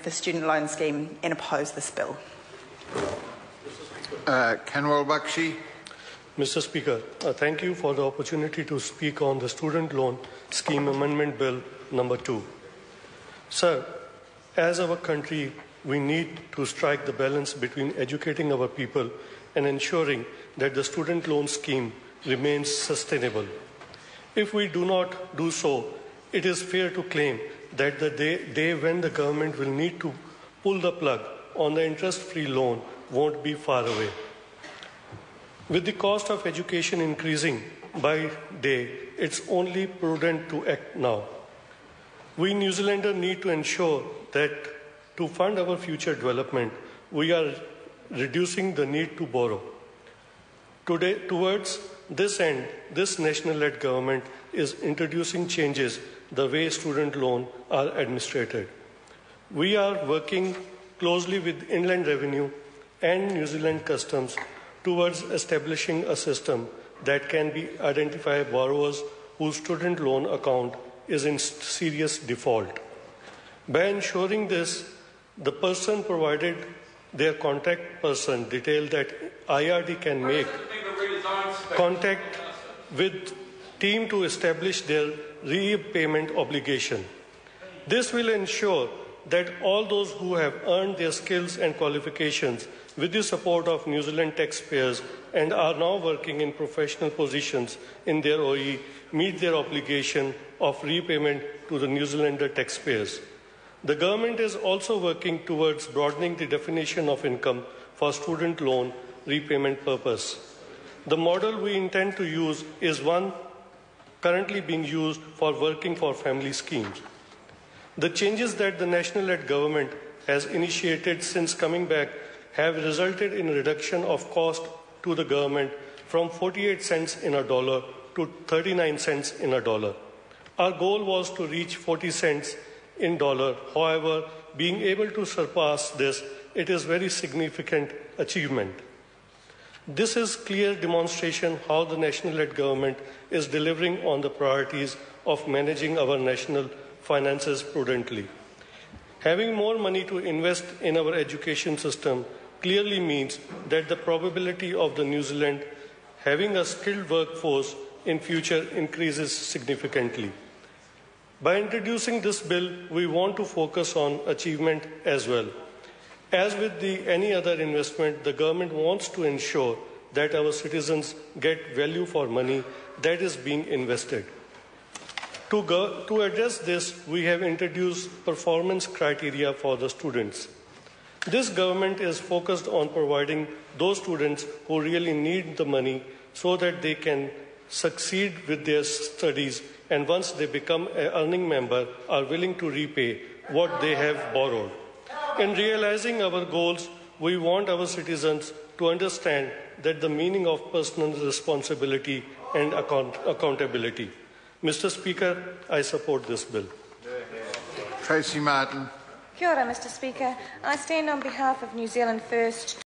the student loan scheme and oppose this bill. Kanwal Bakshi. Mr. Speaker, thank you for the opportunity to speak on the Student Loan Scheme Amendment Bill number 2. Sir, as our country, we need to strike the balance between educating our people and ensuring that the student loan scheme remains sustainable. If we do not do so, it is fair to claim that the day when the government will need to pull the plug on the interest-free loan won't be far away. With the cost of education increasing by day, it's only prudent to act now. We New Zealanders need to ensure that to fund our future development, we are reducing the need to borrow. Towards this end, this national-led government is introducing changes the way student loans are administered. We are working closely with Inland Revenue and New Zealand Customs towards establishing a system that can identify borrowers whose student loan account is in serious default. By ensuring this, the person provided their contact person detail that IRD can make contact with team to establish their repayment obligation. This will ensure that all those who have earned their skills and qualifications with the support of New Zealand taxpayers and are now working in professional positions in their OE meet their obligation of repayment to the New Zealander taxpayers. The government is also working towards broadening the definition of income for student loan repayment purpose. The model we intend to use is one currently being used for working for family schemes. The changes that the national-led government has initiated since coming back have resulted in a reduction of cost to the government from 48 cents in a dollar to 39 cents in a dollar. Our goal was to reach 40 cents in dollar. However, being able to surpass this, it is very significant achievement. This is clear demonstration how the national-led government is delivering on the priorities of managing our national finances prudently. Having more money to invest in our education system clearly means that the probability of the New Zealand having a skilled workforce in future increases significantly. By introducing this bill, we want to focus on achievement as well. As with any other investment, the government wants to ensure that our citizens get value for money that is being invested. To address this, we have introduced performance criteria for the students. This government is focused on providing those students who really need the money so that they can succeed with their studies, and once they become an earning member, are willing to repay what they have borrowed. In realizing our goals, we want our citizens to understand that the meaning of personal responsibility and accountability. Mr. Speaker, I support this bill. Tracy Martin. Kia ora, Mr. Speaker. I stand on behalf of New Zealand First